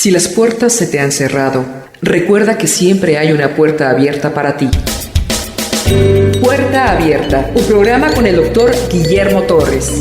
Si las puertas se te han cerrado, recuerda que siempre hay una puerta abierta para ti. Puerta Abierta, un programa con el doctor Guillermo Torres.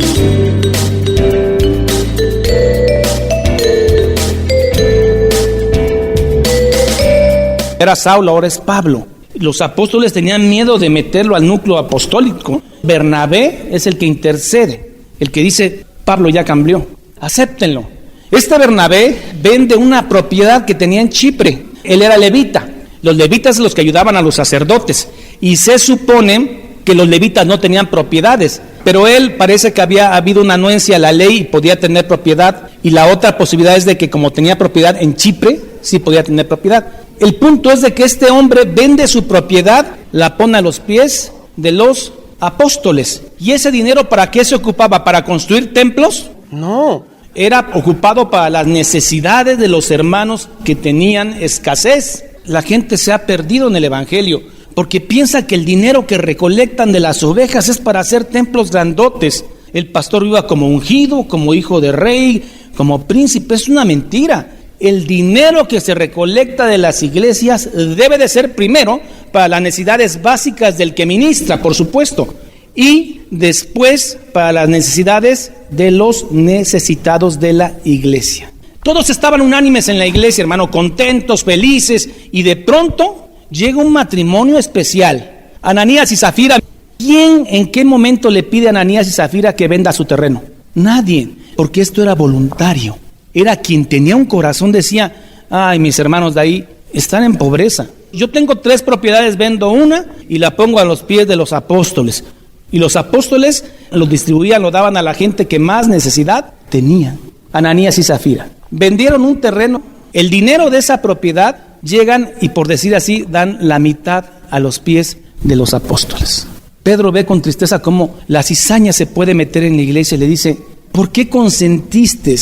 Era Saulo, ahora es Pablo. Los apóstoles tenían miedo de meterlo al núcleo apostólico. Bernabé es el que intercede, el que dice, Pablo ya cambió, acéptenlo. Este Bernabé vende una propiedad que tenía en Chipre. Él era levita. Los levitas son los que ayudaban a los sacerdotes. Y se supone que los levitas no tenían propiedades. Pero él parece que había habido una anuencia a la ley y podía tener propiedad. Y la otra posibilidad es de que como tenía propiedad en Chipre, sí podía tener propiedad. El punto es de que este hombre vende su propiedad, la pone a los pies de los apóstoles. ¿Y ese dinero para qué se ocupaba? ¿Para construir templos? No. Era ocupado para las necesidades de los hermanos que tenían escasez. La gente se ha perdido en el evangelio porque piensa que el dinero que recolectan de las ovejas es para hacer templos grandotes. El pastor iba como ungido, como hijo de rey, como príncipe. Es una mentira. El dinero que se recolecta de las iglesias debe de ser primero para las necesidades básicas del que ministra, por supuesto, y después para las necesidades de los necesitados de la iglesia. Todos estaban unánimes en la iglesia, hermano, contentos, felices, y de pronto llega un matrimonio especial. Ananías y Zafira. ¿Quién en qué momento le pide a Ananías y Zafira que venda su terreno? Nadie, porque esto era voluntario. Era quien tenía un corazón, decía, ay, mis hermanos de ahí están en pobreza. Yo tengo 3 propiedades, vendo una y la pongo a los pies de los apóstoles. Y los apóstoles lo distribuían, lo daban a la gente que más necesidad tenía. Ananías y Zafira vendieron un terreno. El dinero de esa propiedad llegan y, por decir así, dan la mitad a los pies de los apóstoles. Pedro ve con tristeza cómo la cizaña se puede meter en la iglesia y le dice, ¿por qué consentiste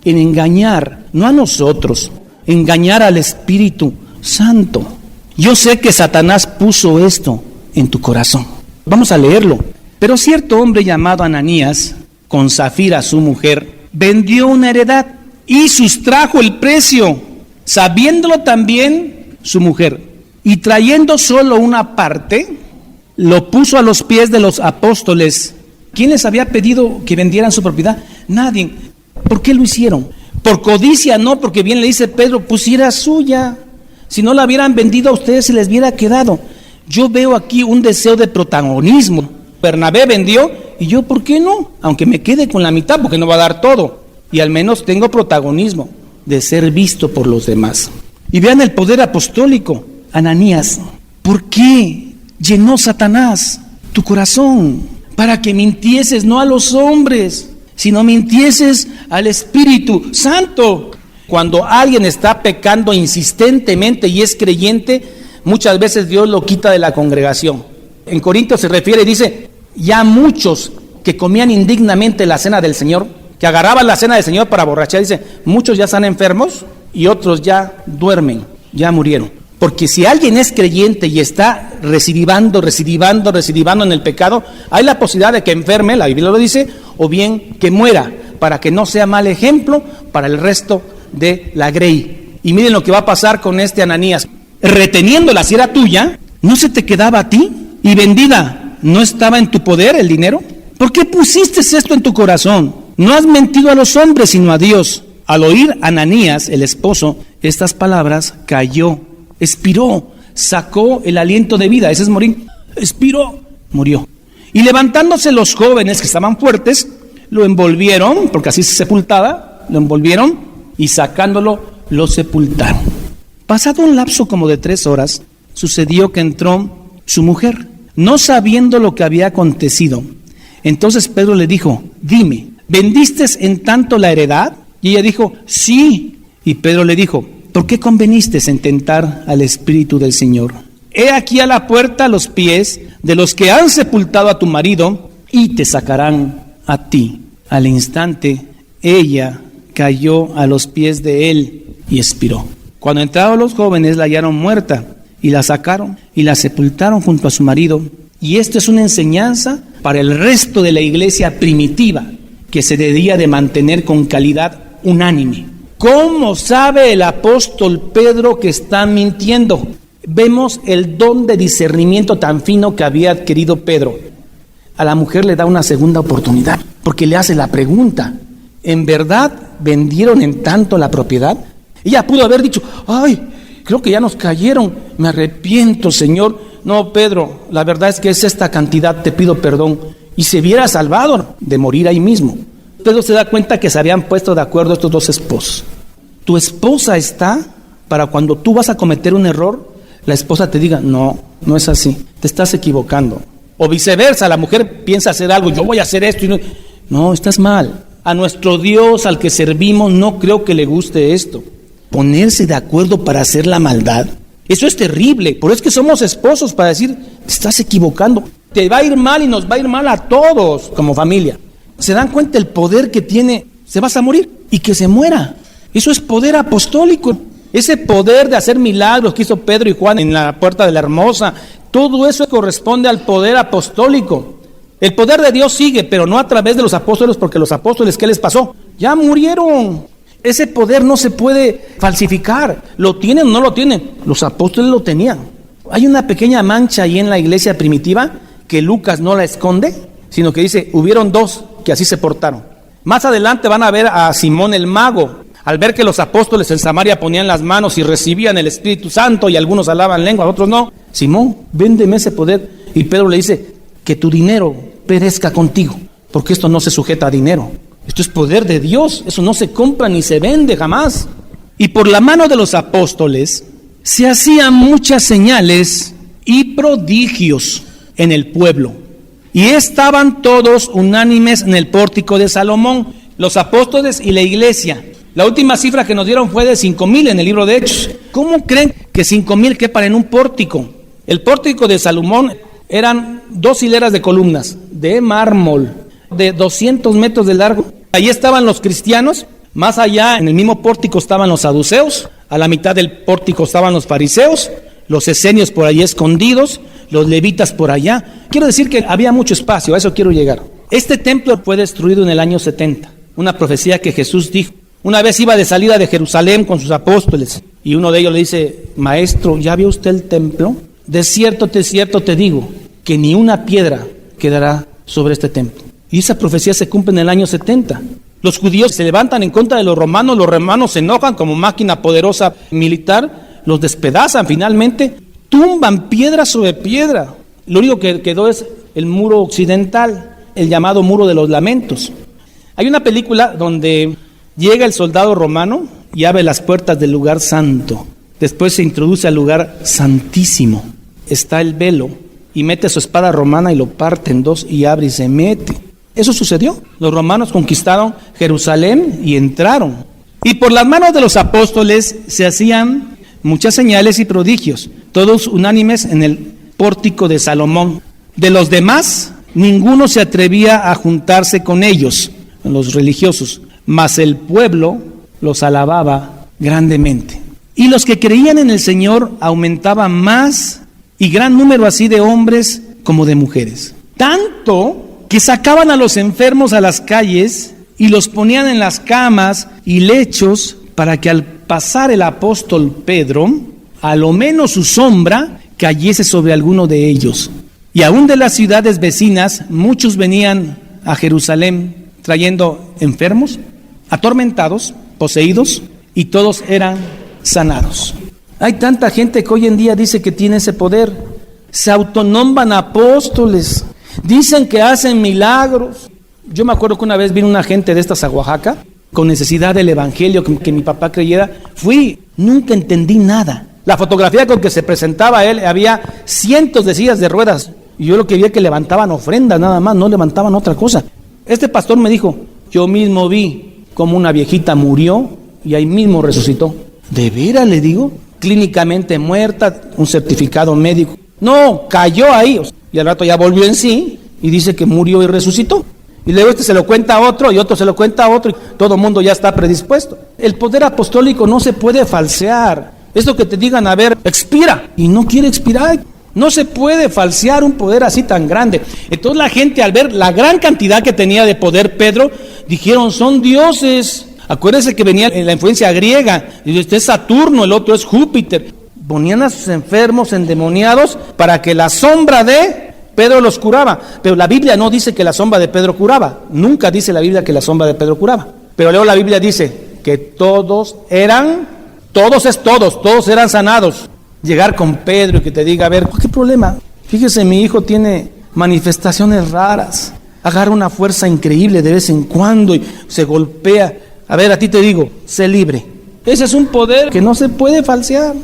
en engañar, no a nosotros, engañar al Espíritu Santo? Yo sé que Satanás puso esto en tu corazón. Vamos a leerlo. Pero cierto hombre llamado Ananías, con Zafira su mujer, vendió una heredad y sustrajo el precio, sabiéndolo también su mujer, y trayendo solo una parte, lo puso a los pies de los apóstoles. ¿Quién les había pedido que vendieran su propiedad? Nadie. ¿Por qué lo hicieron? Por codicia, no, porque bien le dice Pedro, pues si era suya. Si no la hubieran vendido a ustedes, se les hubiera quedado. Yo veo aquí un deseo de protagonismo. Bernabé vendió, y yo, ¿por qué no? Aunque me quede con la mitad, porque no va a dar todo. Y al menos tengo protagonismo de ser visto por los demás. Y vean el poder apostólico. Ananías, ¿por qué llenó Satanás tu corazón? Para que mintieses no a los hombres, sino mintieses al Espíritu Santo. Cuando alguien está pecando insistentemente y es creyente, muchas veces Dios lo quita de la congregación. En Corintios se refiere y dice, ya muchos que comían indignamente la cena del Señor, que agarraban la cena del Señor para borrachar, dice, muchos ya están enfermos y otros ya duermen, ya murieron. Porque si alguien es creyente y está recidivando en el pecado, hay la posibilidad de que enferme, la Biblia lo dice, o bien que muera, para que no sea mal ejemplo para el resto de la grey. Y miren lo que va a pasar con este Ananías. Reteniéndola, si era tuya, ¿no se te quedaba a ti? Y vendida, ¿no estaba en tu poder el dinero? ¿Por qué pusiste esto en tu corazón? No has mentido a los hombres, sino a Dios. Al oír Ananías, el esposo, estas palabras, cayó, expiró, sacó el aliento de vida. Ese es morir. Expiró, murió. Y levantándose los jóvenes que estaban fuertes, lo envolvieron, porque así se sepultaba, lo envolvieron y sacándolo, lo sepultaron. Pasado un lapso como de 3 horas, sucedió que entró su mujer, no sabiendo lo que había acontecido. Entonces Pedro le dijo, dime, ¿vendiste en tanto la heredad? Y ella dijo, sí. Y Pedro le dijo, ¿por qué conveniste en tentar al Espíritu del Señor? He aquí a la puerta los pies de los que han sepultado a tu marido y te sacarán a ti. Al instante, ella cayó a los pies de él y expiró. Cuando entraron los jóvenes, la hallaron muerta y la sacaron y la sepultaron junto a su marido. Y esto es una enseñanza para el resto de la iglesia primitiva, que se debía de mantener con calidad unánime, ¿Cómo sabe el apóstol Pedro que está mintiendo? Vemos el don de discernimiento tan fino que había adquirido Pedro. A la mujer le da una segunda oportunidad, porque le hace la pregunta: ¿en verdad vendieron en tanto la propiedad? Ella pudo haber dicho: ay, creo que ya nos cayeron, me arrepiento, Señor. No, Pedro, la verdad es que es esta cantidad, te pido perdón. Y se hubiera salvado de morir ahí mismo. Pedro se da cuenta que se habían puesto de acuerdo estos dos esposos. Tu esposa está para cuando tú vas a cometer un error, la esposa te diga: no, no es así, te estás equivocando. O viceversa, la mujer piensa hacer algo, yo voy a hacer esto, y no, estás mal. A nuestro Dios al que servimos no creo que le guste esto. Ponerse de acuerdo para hacer la maldad, eso es terrible. Por eso es que somos esposos, para decir: te estás equivocando, te va a ir mal y nos va a ir mal a todos como familia. ¿Se dan cuenta el poder que tiene? Se vas a morir y que se muera. Eso es poder apostólico. Ese poder de hacer milagros que hizo Pedro y Juan en la puerta de la Hermosa, todo eso corresponde al poder apostólico. El poder de Dios sigue, pero no a través de los apóstoles, porque los apóstoles, ¿qué les pasó? Ya murieron. Ese poder no se puede falsificar. ¿Lo tienen o no lo tienen? Los apóstoles lo tenían. Hay una pequeña mancha ahí en la iglesia primitiva que Lucas no la esconde, sino que dice: hubieron dos que así se portaron. Más adelante van a ver a Simón el mago. Al ver que los apóstoles en Samaria ponían las manos y recibían el Espíritu Santo, y algunos hablaban lenguas, otros no: Simón, véndeme ese poder. Y Pedro le dice: que tu dinero perezca contigo, porque esto no se sujeta a dinero. Esto es poder de Dios, eso no se compra ni se vende jamás. Y por la mano de los apóstoles se hacían muchas señales y prodigios en el pueblo. Y estaban todos unánimes en el pórtico de Salomón, los apóstoles y la iglesia. La última cifra que nos dieron fue de 5,000 en el libro de Hechos. ¿Cómo creen que 5,000 quepan en un pórtico? El pórtico de Salomón eran 2 hileras de columnas de mármol de 200 metros de largo. Allí estaban los cristianos. Más allá, en el mismo pórtico, estaban los saduceos. A la mitad del pórtico estaban los fariseos, los esenios por allí escondidos, los levitas por allá. Quiero decir que había mucho espacio, a eso quiero llegar. Este templo fue destruido en el año 70. Una profecía que Jesús dijo. Una vez iba de salida de Jerusalén con sus apóstoles, y uno de ellos le dice: maestro, ¿ya vio usted el templo? De cierto te digo, que ni una piedra quedará sobre este templo. Y esa profecía se cumple en el año 70. Los judíos se levantan en contra de los romanos se enojan como máquina poderosa militar, los despedazan finalmente, tumban piedra sobre piedra. Lo único que quedó es el muro occidental, el llamado Muro de los Lamentos. Hay una película donde llega el soldado romano y abre las puertas del lugar santo. Después se introduce al lugar santísimo. Está el velo y mete su espada romana y lo parte en dos y abre y se mete. Eso sucedió. Los romanos conquistaron Jerusalén y entraron. Y por las manos de los apóstoles se hacían muchas señales y prodigios, todos unánimes en el pórtico de Salomón. De los demás, ninguno se atrevía a juntarse con ellos, los religiosos, mas el pueblo los alababa grandemente. Y los que creían en el Señor aumentaban más, y gran número así de hombres como de mujeres. Tanto que sacaban a los enfermos a las calles y los ponían en las camas y lechos, para que al pasar el apóstol Pedro, a lo menos su sombra cayese sobre alguno de ellos. Y aún de las ciudades vecinas, muchos venían a Jerusalén trayendo enfermos, atormentados, poseídos, y todos eran sanados. Hay tanta gente que hoy en día dice que tiene ese poder. Se autonombran apóstoles, dicen que hacen milagros. Yo me acuerdo que una vez vino una gente de estas a Oaxaca con necesidad del evangelio, que mi papá creyera. Fui, nunca entendí nada. La fotografía con que se presentaba él, había cientos de sillas de ruedas, y yo lo que vi es que levantaban ofrendas nada más, no levantaban otra cosa. Este pastor me dijo: yo mismo vi como una viejita murió y ahí mismo resucitó. ¿De veras? Le digo. Clínicamente muerta, un certificado médico. No, cayó ahí. Y al rato ya volvió en sí y dice que murió y resucitó. Y luego se lo cuenta a otro y otro se lo cuenta a otro, y todo el mundo ya está predispuesto. El poder apostólico no se puede falsear. Esto que te digan: a ver, expira, y no quiere expirar. No se puede falsear un poder así tan grande. Entonces la gente, al ver la gran cantidad que tenía de poder Pedro, dijeron: son dioses. Acuérdense que venía la influencia griega, y este es Saturno, el otro es Júpiter. Ponían a sus enfermos endemoniados para que la sombra de Pedro los curaba. Pero la Biblia no dice que la sombra de Pedro curaba. Nunca dice la Biblia que la sombra de Pedro curaba. Pero luego la Biblia dice que todos eran sanados. Llegar con Pedro y que te diga, a ver, ¿qué problema? Fíjese, mi hijo tiene manifestaciones raras. Agarra una fuerza increíble de vez en cuando y se golpea. A ver, a ti te digo, sé libre. Ese es un poder que no se puede falsear.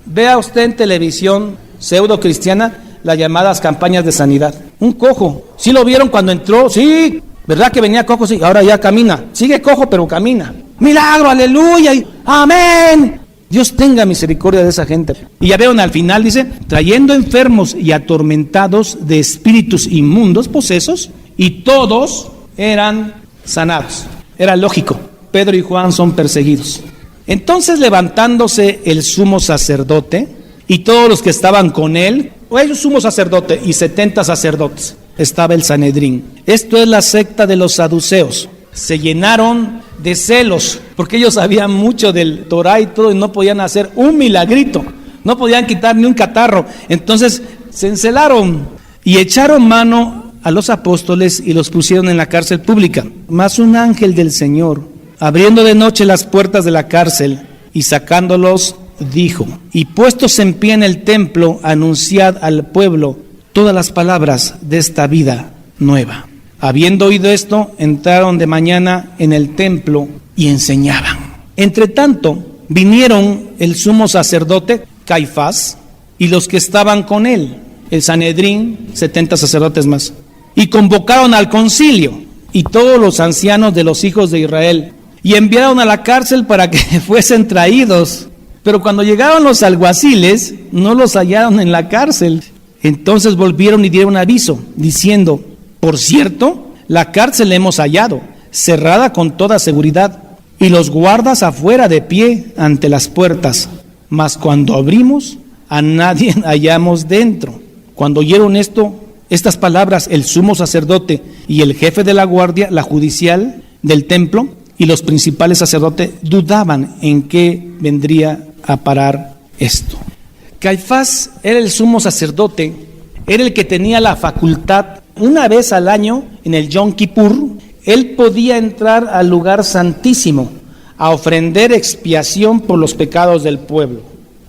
Vea usted en televisión pseudo cristiana las llamadas campañas de sanidad. Un cojo, ¿sí lo vieron cuando entró? Sí, ¿verdad que venía cojo? Sí, ahora ya camina. Sigue cojo, pero camina. Milagro, aleluya, y amén. Dios tenga misericordia de esa gente. Y ya vieron al final, dice, trayendo enfermos y atormentados de espíritus inmundos, posesos, y todos eran sanados. Era lógico, Pedro y Juan son perseguidos. Entonces, levantándose el sumo sacerdote y todos los que estaban con él, o el sumo sacerdote y 70 sacerdotes, estaba el Sanedrín. Esto es la secta de los saduceos. Se llenaron de celos, porque ellos sabían mucho del Torah y todo, y no podían hacer un milagrito, no podían quitar ni un catarro. Entonces se encelaron y echaron mano a los apóstoles y los pusieron en la cárcel pública. Mas un ángel del Señor, abriendo de noche las puertas de la cárcel y sacándolos, dijo: y puestos en pie en el templo, anunciad al pueblo todas las palabras de esta vida nueva. Habiendo oído esto, entraron de mañana en el templo y enseñaban. Entre tanto, vinieron el sumo sacerdote Caifás y los que estaban con él, el Sanedrín, 70 sacerdotes más, y convocaron al concilio y todos los ancianos de los hijos de Israel, y enviaron a la cárcel para que fuesen traídos. Pero cuando llegaron los alguaciles, no los hallaron en la cárcel. Entonces volvieron y dieron aviso, diciendo: por cierto, la cárcel la hemos hallado, cerrada con toda seguridad, y los guardas afuera de pie ante las puertas. Mas cuando abrimos, a nadie hallamos dentro. Cuando oyeron estas palabras, el sumo sacerdote y el jefe de la guardia, la judicial del templo, y los principales sacerdotes dudaban en qué vendría a parar esto. Caifás era el sumo sacerdote, era el que tenía la facultad. Una vez al año, en el Yom Kippur, él podía entrar al lugar santísimo a ofrender expiación por los pecados del pueblo.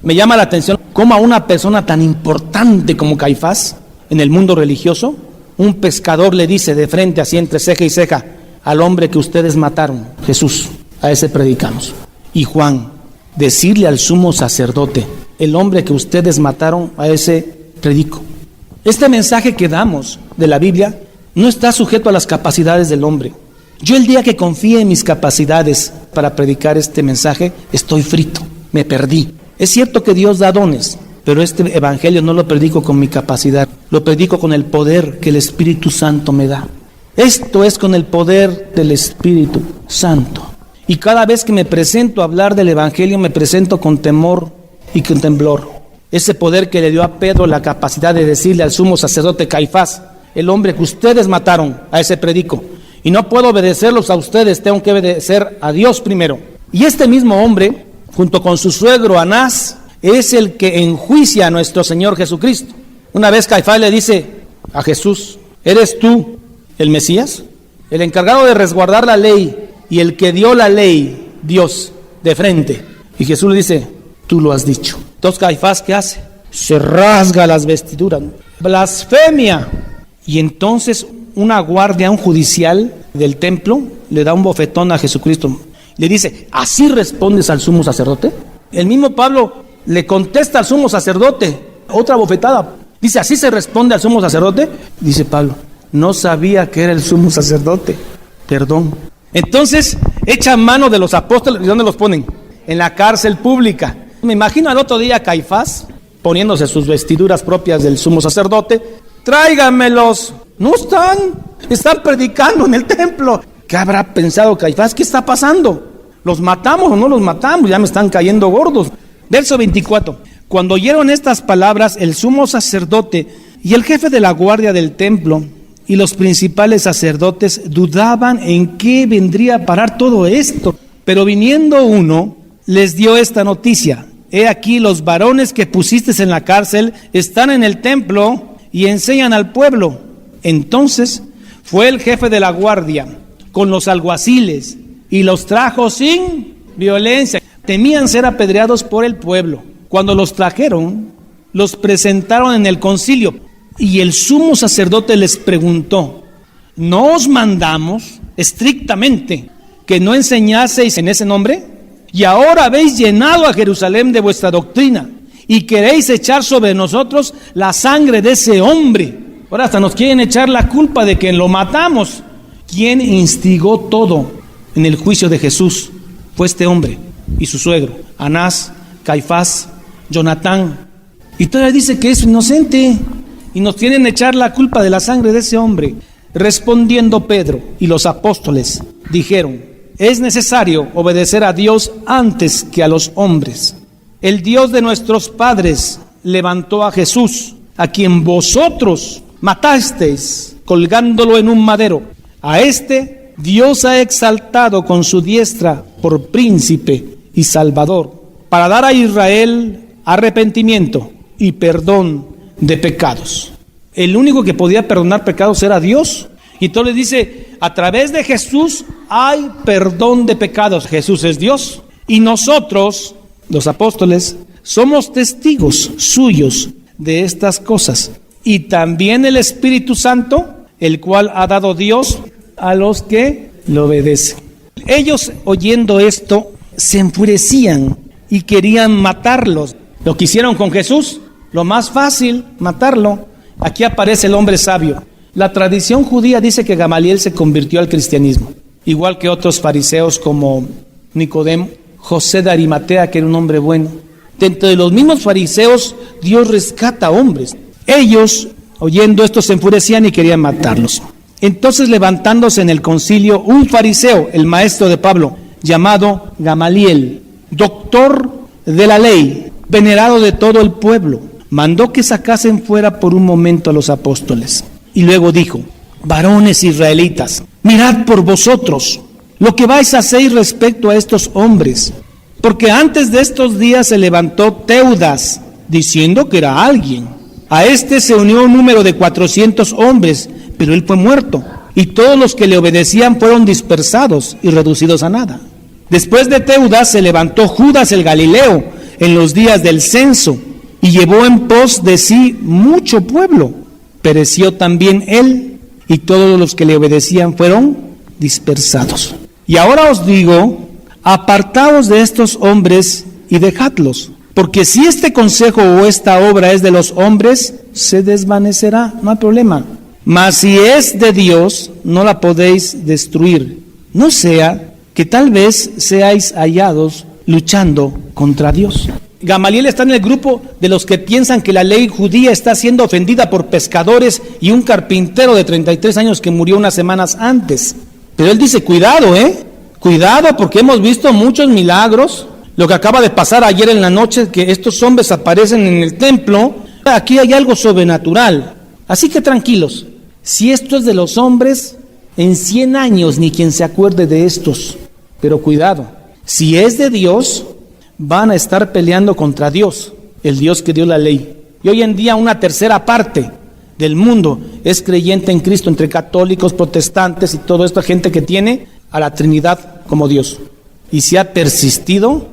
Me llama la atención cómo a una persona tan importante como Caifás, en el mundo religioso, un pescador le dice de frente, así entre ceja y ceja: al hombre que ustedes mataron, Jesús, a ese predicamos. Y Juan, decirle al sumo sacerdote: el hombre que ustedes mataron, a ese predico. Este mensaje que damos de la Biblia no está sujeto a las capacidades del hombre. Yo el día que confíe en mis capacidades para predicar este mensaje, estoy frito, me perdí. Es cierto que Dios da dones, pero este evangelio no lo predico con mi capacidad, lo predico con el poder que el Espíritu Santo me da. Esto es con el poder del Espíritu Santo. Y cada vez que me presento a hablar del evangelio, me presento con temor y con temblor. Ese poder que le dio a Pedro la capacidad de decirle al sumo sacerdote Caifás: el hombre que ustedes mataron, a ese predico. Y no puedo obedecerlos a ustedes, tengo que obedecer a Dios primero. Y este mismo hombre, junto con su suegro Anás, es el que enjuicia a nuestro Señor Jesucristo. Una vez Caifás le dice a Jesús: ¿eres tú el Mesías? El encargado de resguardar la ley y el que dio la ley, Dios, de frente. Y Jesús le dice: tú lo has dicho. Entonces Caifás, ¿qué hace? Se rasga las vestiduras. Blasfemia. Y entonces una guardia, un judicial del templo, le da un bofetón a Jesucristo. Le dice: ¿así respondes al sumo sacerdote? El mismo Pablo le contesta al sumo sacerdote, otra bofetada. Dice: ¿así se responde al sumo sacerdote? Dice Pablo: no sabía que era el sumo sacerdote, perdón. Entonces echan mano de los apóstoles. ¿Y dónde los ponen? En la cárcel pública. Me imagino al otro día Caifás poniéndose sus vestiduras propias del sumo sacerdote. Tráiganmelos. No están predicando en el templo. ¿Qué habrá pensado Caifás? ¿Qué está pasando? ¿Los matamos o no los matamos? Ya me están cayendo gordos. Verso 24. Cuando oyeron estas palabras, el sumo sacerdote y el jefe de la guardia del templo y los principales sacerdotes dudaban en qué vendría a parar todo esto. Pero viniendo uno, les dio esta noticia: he aquí, los varones que pusiste en la cárcel están en el templo y enseñan al pueblo. Entonces fue el jefe de la guardia con los alguaciles y los trajo sin violencia. Temían ser apedreados por el pueblo. Cuando los trajeron, los presentaron en el concilio, y el sumo sacerdote les preguntó: ¿no os mandamos estrictamente que no enseñaseis en ese nombre? Y ahora habéis llenado a Jerusalén de vuestra doctrina y queréis echar sobre nosotros la sangre de ese hombre. Ahora hasta nos quieren echar la culpa de que lo matamos. ¿Quién instigó todo en el juicio de Jesús? Fue este hombre y su suegro, Anás, Caifás, Jonatán. Y todavía dice que es inocente y nos quieren echar la culpa de la sangre de ese hombre. Respondiendo Pedro y los apóstoles dijeron: es necesario obedecer a Dios antes que a los hombres. El Dios de nuestros padres levantó a Jesús, a quien vosotros matasteis colgándolo en un madero. A este Dios ha exaltado con su diestra por príncipe y salvador, para dar a Israel arrepentimiento y perdón de pecados. El único que podía perdonar pecados era Dios. Y entonces le dice: a través de Jesús hay perdón de pecados. Jesús es Dios. Y nosotros, los apóstoles, somos testigos suyos de estas cosas. Y también el Espíritu Santo, el cual ha dado Dios a los que lo obedecen. Ellos, oyendo esto, se enfurecían y querían matarlos. Lo que hicieron con Jesús, lo más fácil, matarlo. Aquí aparece el hombre sabio. La tradición judía dice que Gamaliel se convirtió al cristianismo, igual que otros fariseos como Nicodemo, José de Arimatea, que era un hombre bueno. Dentro de los mismos fariseos, Dios rescata hombres. Ellos, oyendo esto, se enfurecían y querían matarlos. Entonces, levantándose en el concilio un fariseo, el maestro de Pablo, llamado Gamaliel, doctor de la ley, venerado de todo el pueblo, mandó que sacasen fuera por un momento a los apóstoles. Y luego dijo: varones israelitas, mirad por vosotros lo que vais a hacer respecto a estos hombres, porque antes de estos días se levantó Teudas, diciendo que era alguien. A este se unió un número de 400 hombres, pero él fue muerto, y todos los que le obedecían fueron dispersados y reducidos a nada. Después de Teudas se levantó Judas el Galileo en los días del censo, y llevó en pos de sí mucho pueblo. Pereció también él, y todos los que le obedecían fueron dispersados. Y ahora os digo: apartaos de estos hombres y dejadlos, porque si este consejo o esta obra es de los hombres, se desvanecerá, no hay problema. Mas si es de Dios, no la podéis destruir. No sea que tal vez seáis hallados luchando contra Dios. Gamaliel está en el grupo de los que piensan que la ley judía está siendo ofendida por pescadores y un carpintero de 33 años que murió unas semanas antes. Pero él dice: cuidado, cuidado, porque hemos visto muchos milagros. Lo que acaba de pasar ayer en la noche, que estos hombres aparecen en el templo, aquí hay algo sobrenatural. Así que tranquilos, si esto es de los hombres, en 100 años ni quien se acuerde de estos. Pero cuidado, si es de Dios, van a estar peleando contra Dios, el Dios que dio la ley. Y hoy en día una tercera parte del mundo es creyente en Cristo, entre católicos, protestantes y toda esta gente que tiene a la Trinidad como Dios. Y si ha persistido,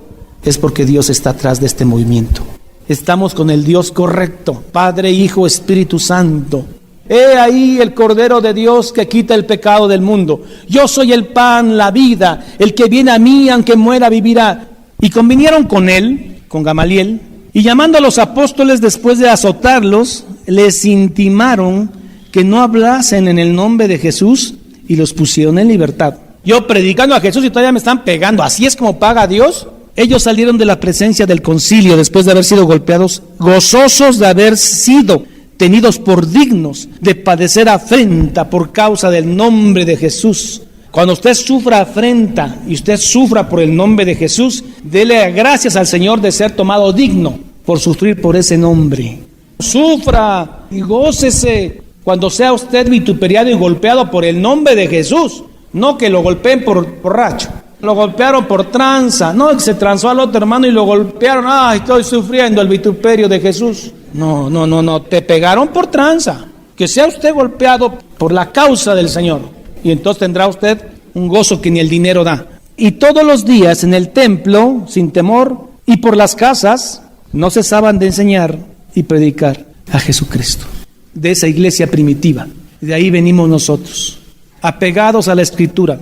es porque Dios está atrás de este movimiento. Estamos con el Dios correcto, Padre, Hijo, Espíritu Santo. He ahí el Cordero de Dios que quita el pecado del mundo. Yo soy el pan, la vida. El que viene a mí, aunque muera, vivirá. Y convinieron con él, con Gamaliel, y llamando a los apóstoles después de azotarlos, les intimaron que no hablasen en el nombre de Jesús, y los pusieron en libertad. Yo predicando a Jesús y todavía me están pegando. ¿Así es como paga Dios? Ellos salieron de la presencia del concilio después de haber sido golpeados, gozosos de haber sido tenidos por dignos de padecer afrenta por causa del nombre de Jesús. Cuando usted sufra afrenta y usted sufra por el nombre de Jesús, dele gracias al Señor de ser tomado digno por sufrir por ese nombre. Sufra y gócese cuando sea usted vituperiado y golpeado por el nombre de Jesús, no que lo golpeen por borracho. Lo golpearon por tranza. No, se transó al otro hermano y lo golpearon. Ay, estoy sufriendo el vituperio de Jesús. No, te pegaron por tranza. Que sea usted golpeado por la causa del Señor. Y entonces tendrá usted un gozo que ni el dinero da. Y todos los días en el templo, sin temor, y por las casas, no cesaban de enseñar y predicar a Jesucristo. De esa iglesia primitiva. De ahí venimos nosotros, apegados a la Escritura.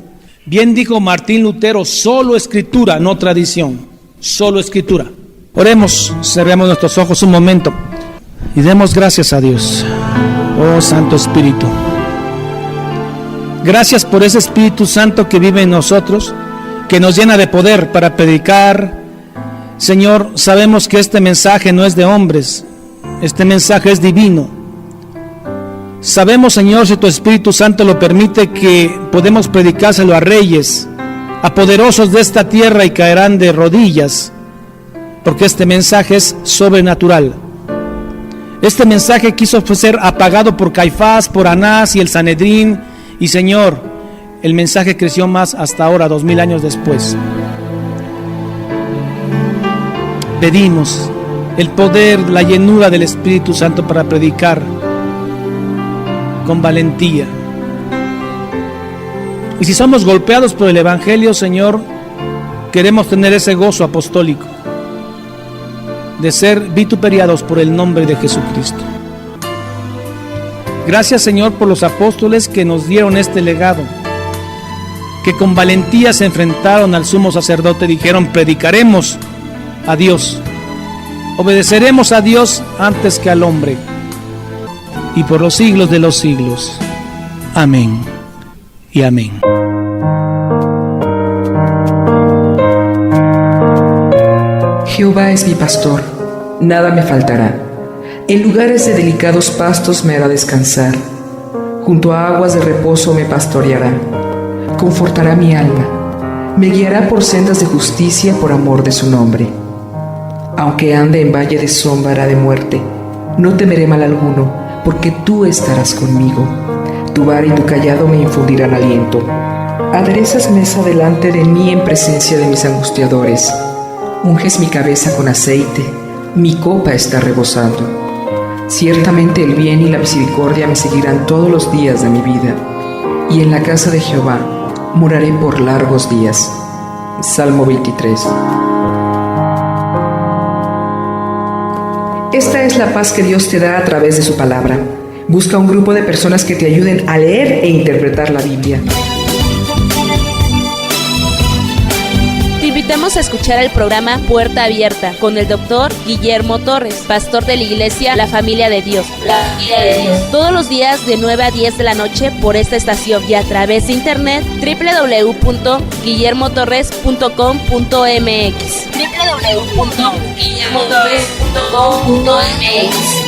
Bien dijo Martín Lutero, solo Escritura, no tradición, solo Escritura. Oremos, cerremos nuestros ojos un momento y demos gracias a Dios. Oh Santo Espíritu, gracias por ese Espíritu Santo que vive en nosotros, que nos llena de poder para predicar. Señor, sabemos que este mensaje no es de hombres, este mensaje es divino. Sabemos, Señor, si tu Espíritu Santo lo permite, que podemos predicárselo a reyes, a poderosos de esta tierra, y caerán de rodillas, porque este mensaje es sobrenatural. Este mensaje quiso ser apagado por Caifás, por Anás y el Sanedrín, y Señor, el mensaje creció más hasta ahora, 2000 años después. Pedimos el poder, la llenura del Espíritu Santo para predicar con valentía. Y si somos golpeados por el Evangelio, Señor, queremos tener ese gozo apostólico de ser vituperiados por el nombre de Jesucristo. Gracias, Señor, por los apóstoles que nos dieron este legado, que con valentía se enfrentaron al sumo sacerdote, dijeron: predicaremos a Dios, obedeceremos a Dios antes que al hombre, y por los siglos de los siglos. Amén y amén. Jehová es mi pastor, nada me faltará. En lugares de delicados pastos me hará descansar. Junto a aguas de reposo me pastoreará. Confortará mi alma. Me guiará por sendas de justicia por amor de su nombre. Aunque ande en valle de sombra de muerte, no temeré mal alguno, porque tú estarás conmigo. Tu vara y tu cayado me infundirán aliento. Aderezas mesa delante de mí en presencia de mis angustiadores. Unges mi cabeza con aceite, mi copa está rebosando. Ciertamente el bien y la misericordia me seguirán todos los días de mi vida, y en la casa de Jehová moraré por largos días. Salmo 23. Esta es la paz que Dios te da a través de su palabra. Busca un grupo de personas que te ayuden a leer e interpretar la Biblia. Te invitamos a escuchar el programa Puerta Abierta con el Dr. Guillermo Torres, pastor de la iglesia La Familia de Dios. Todos los días de 9 a 10 de la noche por esta estación y a través de internet www.guillermotorres.com.mx.